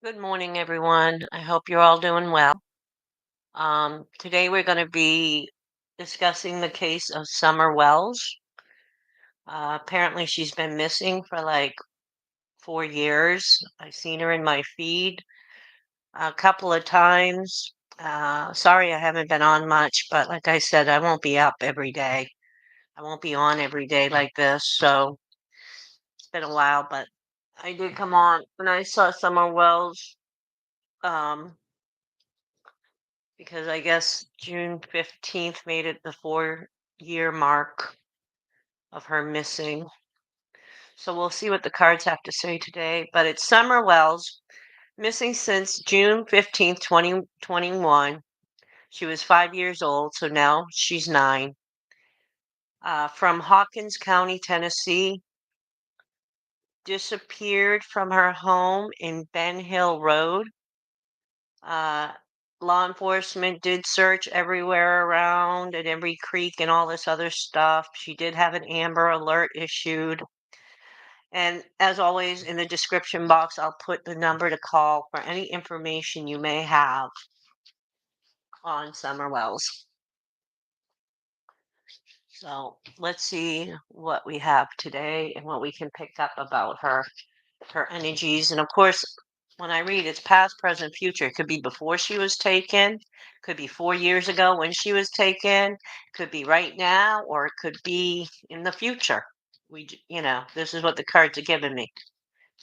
Good morning, everyone. I hope you're all doing well. Today we're going to be discussing the case of Summer Wells. Apparently, she's been missing for like 4 years. I've seen her in my feed a couple of times. Sorry, I haven't been on much, but like I said, I won't be up every day. I won't be on every day like this. So it's been a while, but I did come on when I saw Summer Wells. Um, because I guess June 15th made it the 4-year mark of her missing. So we'll see what the cards have to say today. But it's Summer Wells, missing since June 15th, 2021. She was 5 years old, so now she's 9. From Hawkins County, Tennessee, disappeared from her home in Ben Hill Road. Uh, Law enforcement did search everywhere around and every creek and all this other stuff. She did have an Amber Alert issued. And as always, in the description box, I'll put the number to call for any information you may have on Summer Wells. So let's see what we have today and what we can pick up about her energies. And of course, when I read it's past, present, future, it could be before she was taken, could be 4 years ago when she was taken, could be right now, or it could be in the future. This is what the cards are giving me.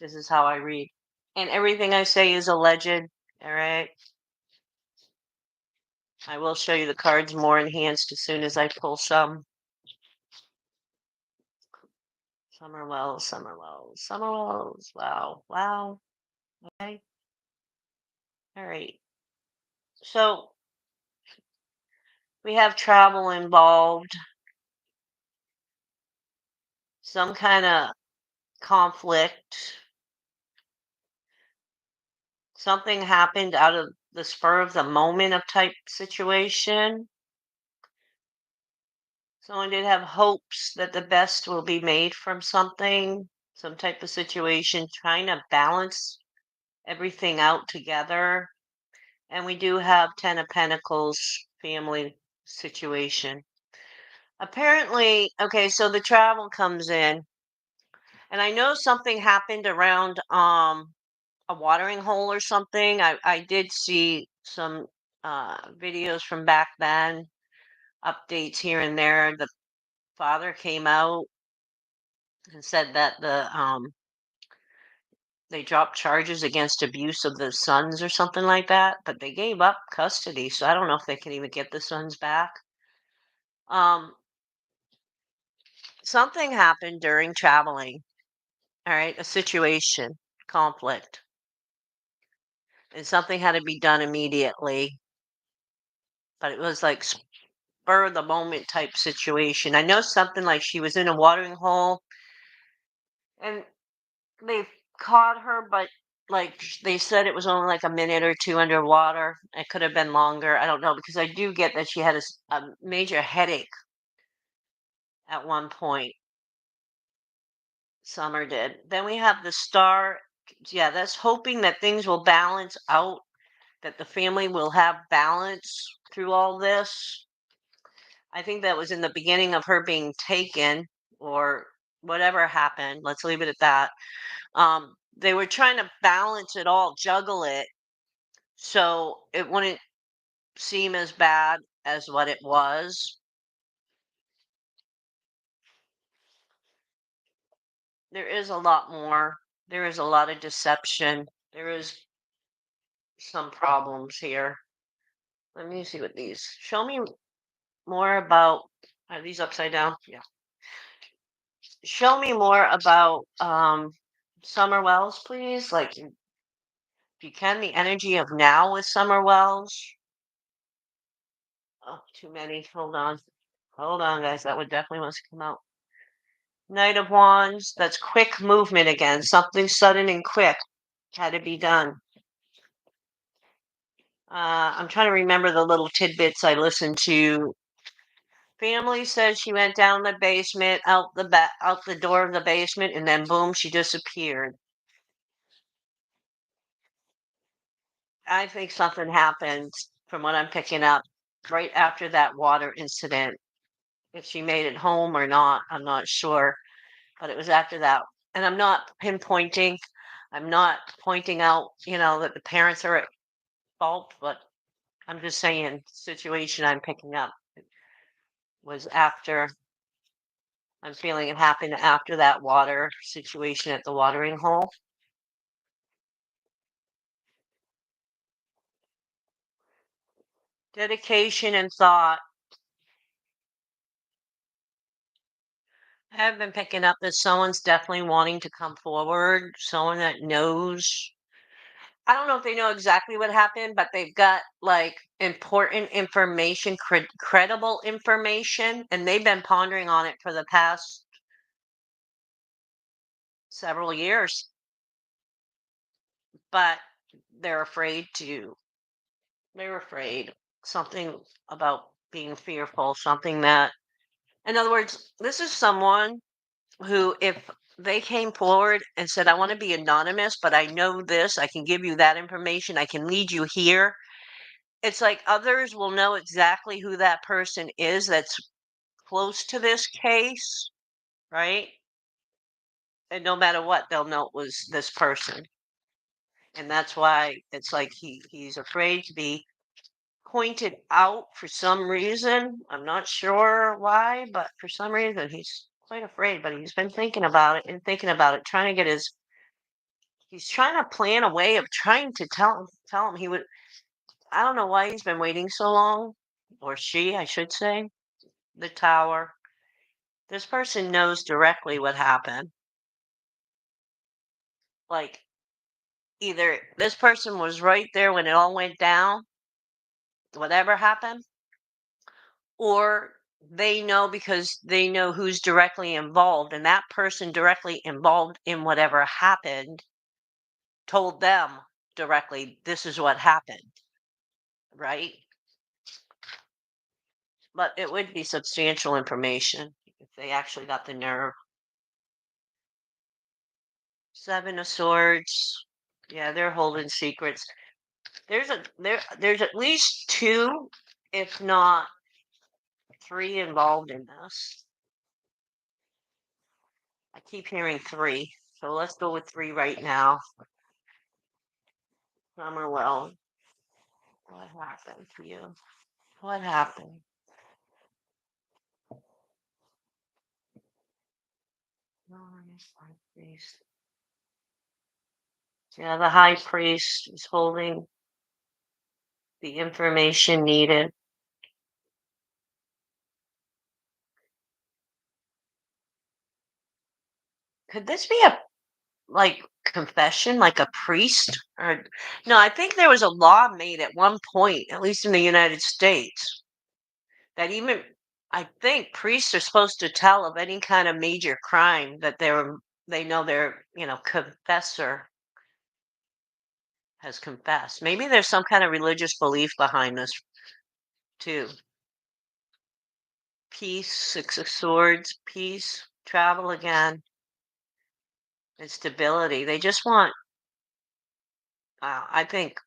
This is how I read. And everything I say is a legend. All right. I will show you the cards more enhanced as soon as I pull some. Summer Wells, Summer Wells, Summer Wells. Wow. Wow. Okay. All right. So we have travel involved, some kind of conflict. Something happened out of the spur of the moment of type situation. Someone did have hopes that the best will be made from something, some type of situation, trying to balance everything out together. And we do have Ten of Pentacles family situation. Apparently, okay, so the travel comes in, and I know something happened around a watering hole or something. I did see some videos from back then, updates here and there. The father came out and said that they dropped charges against abuse of the sons or something like that, but they gave up custody, so I don't know if they can even get the sons back. Um, Something happened during traveling. All right, a situation, conflict, and something had to be done immediately. But it was like spur of the moment type situation. I know something like she was in a watering hole and they caught her, but like they said it was only like a minute or two underwater. It could have been longer. I don't know because I do get that she had a major headache at one point. Summer did. Then we have the star. Yeah, that's hoping that things will balance out, that the family will have balance through all this. I think that was in the beginning of her being taken or whatever happened. Let's leave it at that. They were trying to balance it all, juggle it, so it wouldn't seem as bad as what it was. There is a lot more. There is a lot of deception. There is some problems here. Let me see what these show me more about. Are these upside down? Yeah. Show me more about Summer Wells, please. Like if you can, the energy of now with Summer Wells. Oh, too many. Hold on. Hold on, guys. That would definitely want to come out. Knight of Wands. That's quick movement again. Something sudden and quick had to be done. I'm trying to remember the little tidbits I listened to. Family says she went down the basement, out the door of the basement, and then boom, she disappeared. I think something happened from what I'm picking up right after that water incident. If she made it home or not, I'm not sure, but it was after that. And I'm not pinpointing, I'm not pointing out, that the parents are at fault, but I'm just saying situation I'm picking up was after I'm feeling it happened after that water situation at the watering hole. Dedication and thought. I've been picking up that someone's definitely wanting to come forward, someone that knows. I don't know if they know exactly what happened, but they've got like important information, credible information, and they've been pondering on it for the past several years, but they're afraid to, they're afraid something about being fearful, something that, in other words, this is someone who, if they came forward and said, I want to be anonymous, but I know this, I can give you that information, I can lead you here. It's like others will know exactly who that person is that's close to this case, right? And no matter what, they'll know it was this person. And that's why it's like he's afraid to be pointed out for some reason. I'm not sure why, but for some reason he's quite afraid. But he's been thinking about it and thinking about it, trying to get his. He's trying to plan a way of trying to tell him he would. I don't know why he's been waiting so long, or she, I should say. The tower. This person knows directly what happened. Like either this person was right there when it all went down, whatever happened, or they know because they know who's directly involved, and that person directly involved in whatever happened told them directly, this is what happened, right? But it would be substantial information if they actually got the nerve. Seven of Swords. Yeah, they're holding secrets. There's at least two, if not three, involved in this. I keep hearing three, so let's go with three right now. Summerwell, what happened to you? What happened? Glorious High Priest. Yeah, the High Priest is holding the information needed. Could this be a like confession, like a priest? Or no, I think there was a law made at one point, at least in the United States, that even I think priests are supposed to tell of any kind of major crime that they know their, confessor has confessed. Maybe there's some kind of religious belief behind this too. Peace, Six of Swords, peace, travel again, and stability. They just want, I think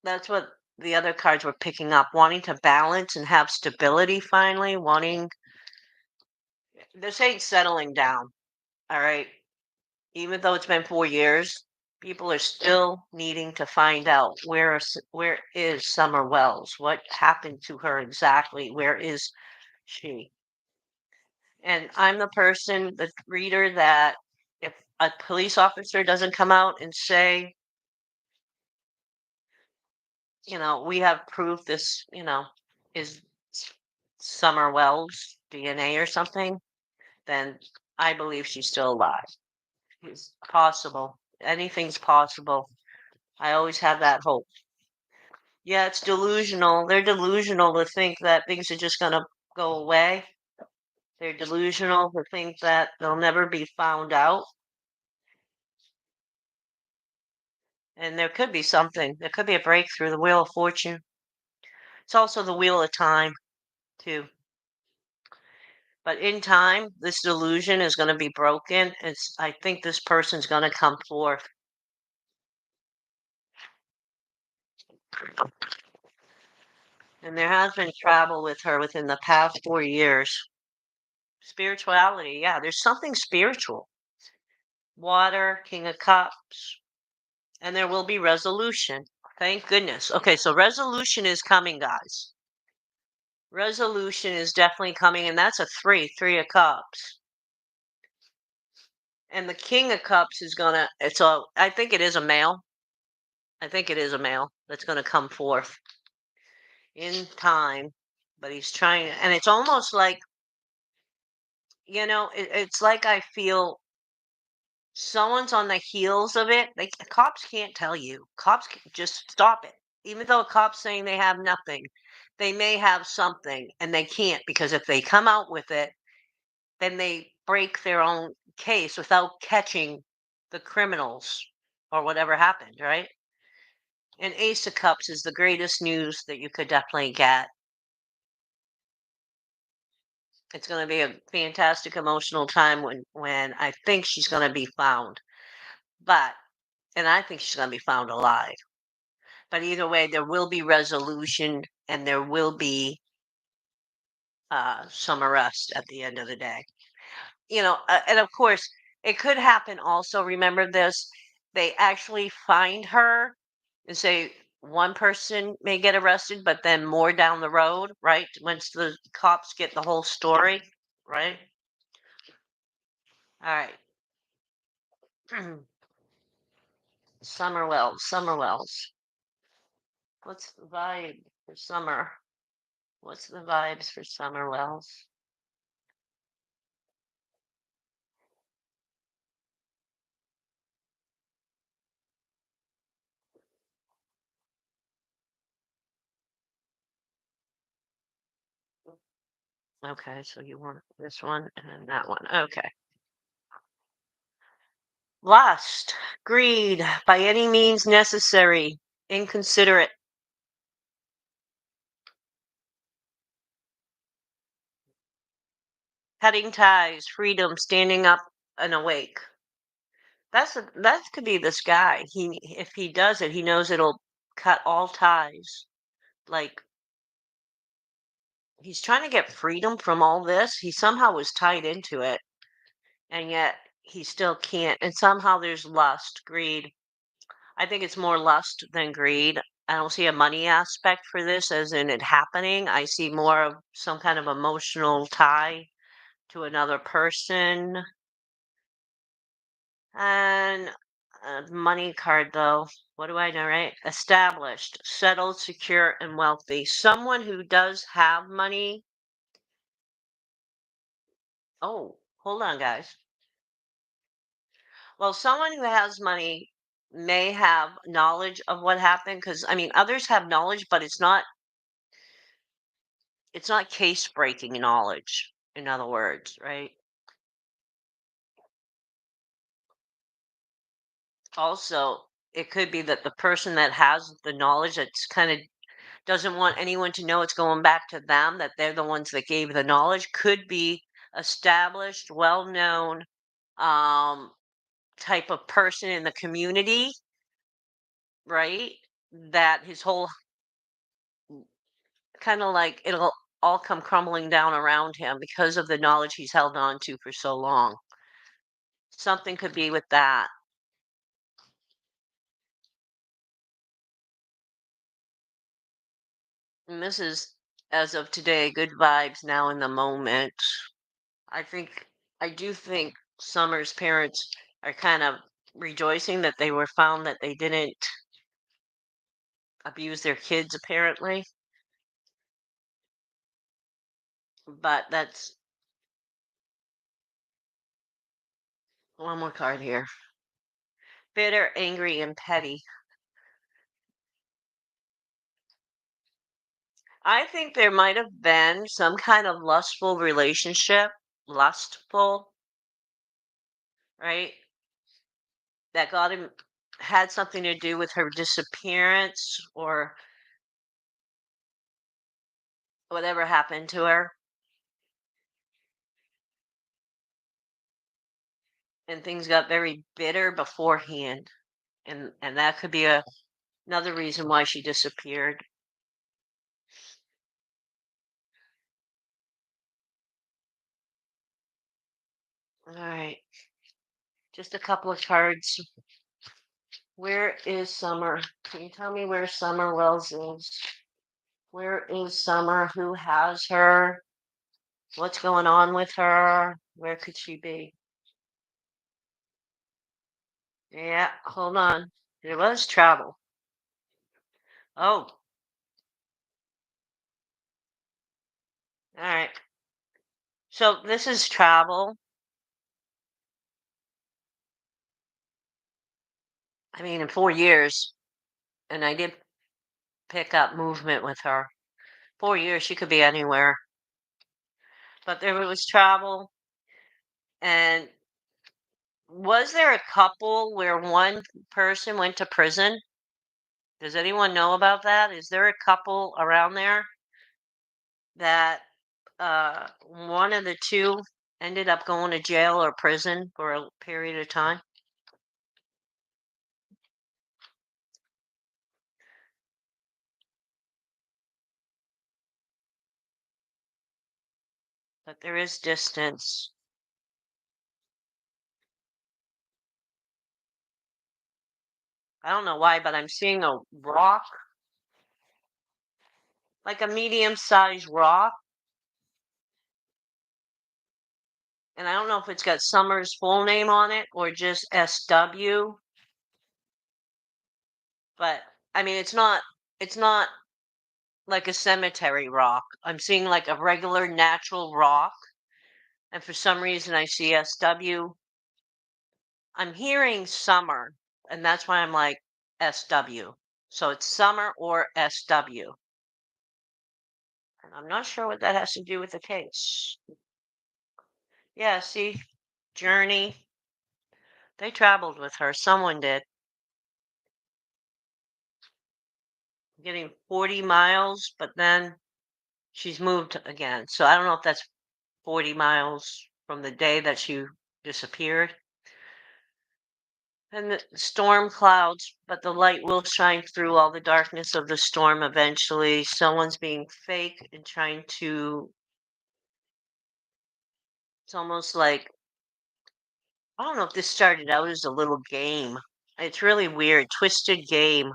that's what the other cards were picking up, wanting to balance and have stability finally, wanting, this ain't settling down. All right. Even though it's been 4 years, people are still needing to find out where is Summer Wells? What happened to her exactly? Where is she? And I'm the person, the reader, that if a police officer doesn't come out and say, we have proof this, is Summer Wells' DNA or something, then I believe she's still alive. It's possible. Anything's possible. I always have that hope. Yeah, it's delusional. They're delusional to think that things are just going to go away. They're delusional to think that they'll never be found out. And there could be something. There could be a breakthrough, the Wheel of Fortune. It's also the Wheel of Time, too. But in time, this delusion is going to be broken. I think this person's going to come forth. And there has been travel with her within the past 4 years. Spirituality, yeah, there's something spiritual. Water, King of Cups, and there will be resolution. Thank goodness. Okay, so resolution is coming, guys. Resolution is definitely coming, and that's a three of cups. And the King of Cups is gonna, I think it is a male. I think it is a male that's gonna come forth in time. But he's trying, and it's almost like, it's like I feel someone's on the heels of it. Cops can't tell you. Cops just stop it. Even though a cop's saying they have nothing, they may have something, and they can't, because if they come out with it, then they break their own case without catching the criminals or whatever happened, right? And Ace of Cups is the greatest news that you could definitely get. It's going to be a fantastic emotional time when I think she's going to be found. But and I think she's going to be found alive. But either way, there will be resolution, and there will be some arrest at the end of the day. And of course, it could happen also. Remember this, they actually find her and say one person may get arrested, but then more down the road, right? Once the cops get the whole story, right? All right. Summerwells. What's the vibe for summer? What's the vibes for Summerwells? Okay, so you want this one and that one. Okay. Lust, greed, by any means necessary, inconsiderate, cutting ties, freedom, standing up and awake. That could be this guy. If he does it, he knows it'll cut all ties. Like, he's trying to get freedom from all this. He somehow was tied into it, and yet he still can't. And somehow there's lust, greed. I think it's more lust than greed. I don't see a money aspect for this as in it happening. I see more of some kind of emotional tie to another person. And money card, though. What do I know, right? Established, settled, secure, and wealthy. Someone who does have money. Oh, hold on, guys. Well, someone who has money may have knowledge of what happened, because I mean others have knowledge, but it's not case breaking knowledge, in other words, right? Also, it could be that the person that has the knowledge that's kind of doesn't want anyone to know it's going back to them, that they're the ones that gave the knowledge, could be established, well known um, type of person in the community, right? That his whole kind of like it'll all come crumbling down around him because of the knowledge he's held on to for so long. Something could be with that. And this is, as of today, good vibes now in the moment. I think, I do think Summer's parents are kind of rejoicing that they were found, that they didn't abuse their kids, apparently. But that's one more card here. Bitter, angry, and petty. I think there might have been some kind of lustful relationship, lustful, right? That got him, had something to do with her disappearance or whatever happened to her. And things got very bitter beforehand. And that could be a Another reason why she disappeared. All right, just a couple of cards. Where is Summer? Can you tell me where Summer Wells is? Where is Summer? Who has her? What's going on with her? Where could she be? Yeah, hold on. There was travel. Oh, all right. So this is travel. I mean, in 4 years, and I did pick up movement with her. 4 years, she could be anywhere. But there was travel. And was there a couple where one person went to prison? Does anyone know about that? Is there a couple around there that one of the two ended up going to jail or prison for a period of time? But there is distance. I don't know why, but I'm seeing a rock, like a medium-sized rock. And I don't know if it's got Summer's full name on it or just SW, but I mean it's not like a cemetery rock. I'm seeing like a regular natural rock, and for some reason I see SW. I'm hearing Summer, and that's why I'm like SW. So it's Summer or SW. And I'm not sure what that has to do with the case. Yeah, see, Journey. They traveled with her. Someone did. Getting 40 miles, but then she's moved again. So I don't know if that's 40 miles from the day that she disappeared. And the storm clouds, but the light will shine through all the darkness of the storm eventually. Someone's being fake and trying to, it's almost like, I don't know if this started out as a little game. It's really weird, twisted game,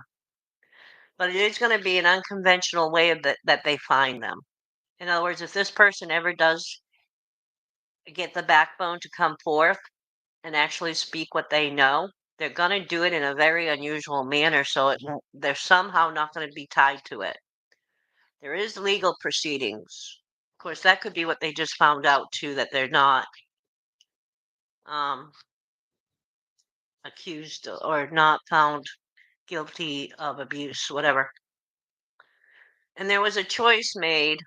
but it is going to be an unconventional way of that they find them. In other words, if this person ever does get the backbone to come forth and actually speak what they know, they're going to do it in a very unusual manner. So they're somehow not going to be tied to it. There is legal proceedings. Of course, that could be what they just found out too, that they're not um, accused or not found guilty of abuse, whatever. And there was a choice made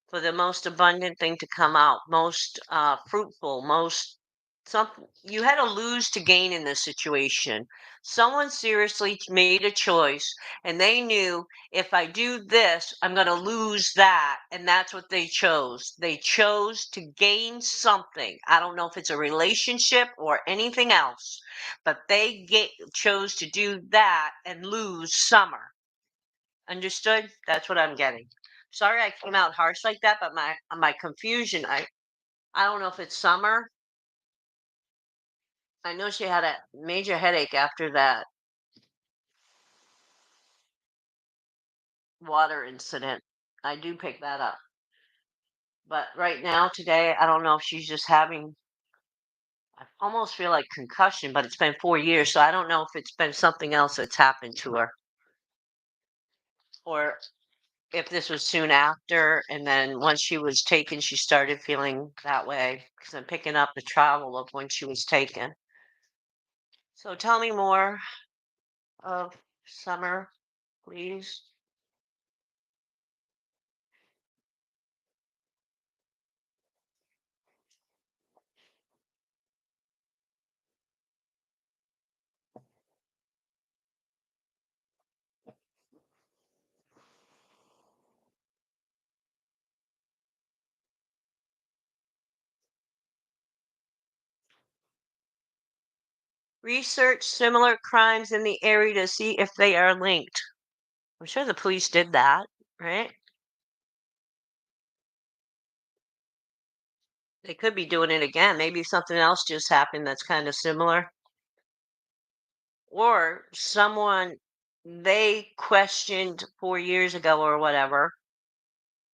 for the most abundant thing to come out, most fruitful, most some you had to lose to gain in this situation. Someone seriously made a choice and they knew if I do this, I'm going to lose that. And that's what they chose. They chose to gain something. I don't know if it's a relationship or anything else, but they chose to do that and lose Summer. Understood? That's what I'm getting. Sorry I came out harsh like that, but my confusion, I don't know if it's Summer. I know she had a major headache after that water incident. I do pick that up. But right now, today, I don't know if she's just having, I almost feel like concussion, but it's been 4 years, so I don't know if it's been something else that's happened to her or if this was soon after. And then once she was taken, she started feeling that way because I'm picking up the travel of when she was taken. So tell me more of Summer, please. Research similar crimes in the area to see if they are linked. I'm sure the police did that, right? They could be doing it again. Maybe something else just happened that's kind of similar. Or someone they questioned 4 years ago or whatever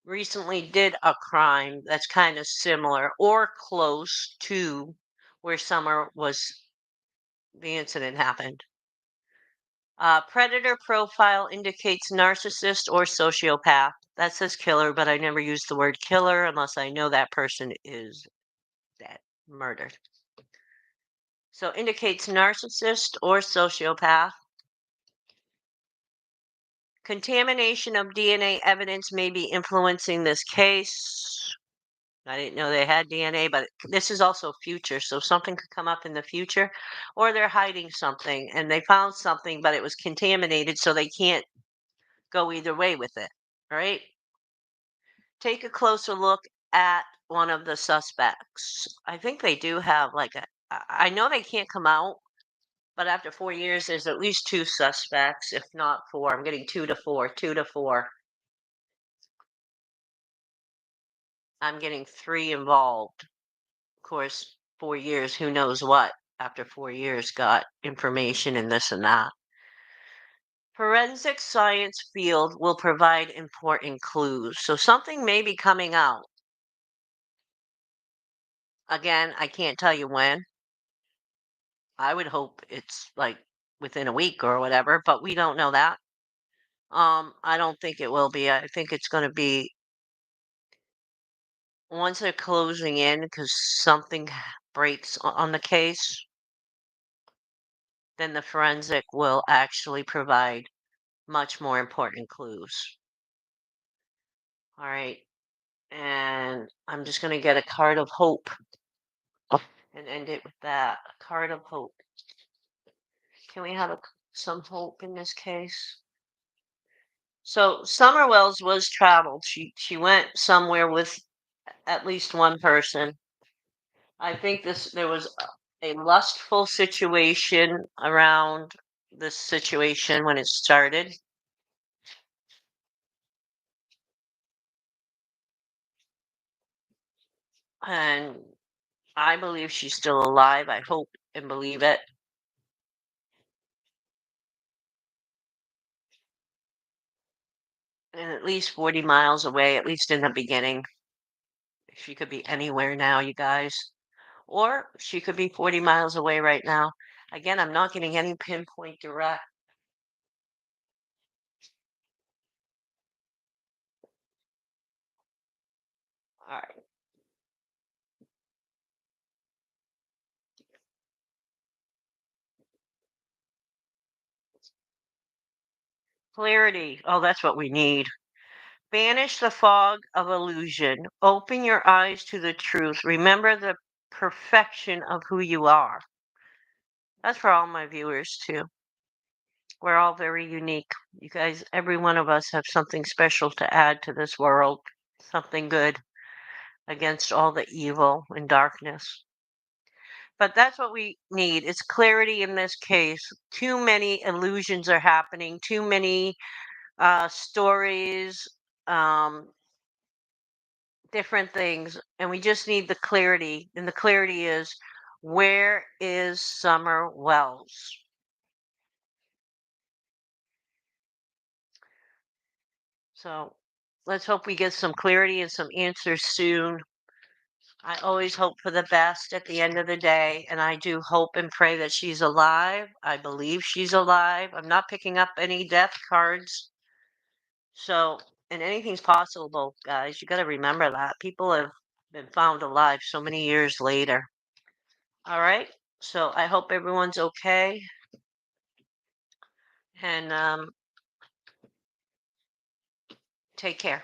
recently did a crime that's kind of similar or close to where Summer was the incident happened. Predator profile indicates narcissist or sociopath. That says killer, but I never use the word killer unless I know that person is dead, murdered. So indicates narcissist or sociopath. Contamination of DNA evidence may be influencing this case. I didn't know they had DNA, but this is also future, so something could come up in the future, or they're hiding something and they found something, but it was contaminated, so they can't go either way with it. Right? Take a closer look at one of the suspects. I think they do have like I know they can't come out, but after 4 years, there's at least two suspects, if not four. I'm getting 2 to 4, 2 to 4. I'm getting three involved. Of course, 4 years, who knows what after 4 years got information and this and that. Forensic science field will provide important clues. So something may be coming out. Again, I can't tell you when. I would hope it's like within a week or whatever, but we don't know that. I don't think it will be. I think it's going to be once they're closing in because something breaks on the case, then the forensic will actually provide much more important clues. All right. And I'm just going to get a card of hope and end it with that. A card of hope. Can we have some hope in this case? So Summer Wells was traveled. She went somewhere with at least one person. I think there was a lustful situation around this situation when it started. And I believe she's still alive. I hope and believe it. And at least 40 miles away, at least in the beginning. She could be anywhere now, you guys. Or she could be 40 miles away right now. Again, I'm not getting any pinpoint direct. All right. Clarity. Oh, that's what we need. Banish the fog of illusion. Open your eyes to the truth. Remember the perfection of who you are. That's for all my viewers, too. We're all very unique. You guys, every one of us have something special to add to this world, something good against all the evil and darkness. But that's what we need. It's clarity in this case. Too many illusions are happening, too many stories, um, different things, and we just need the clarity. And the clarity is, where is Summer Wells? So let's hope we get some clarity and some answers soon. I always hope for the best at the end of the day, and I do hope and pray that she's alive. I believe she's alive. I'm not picking up any death cards. So, and anything's possible, guys. You got to remember that. People have been found alive so many years later. All right. So I hope everyone's okay. And take care.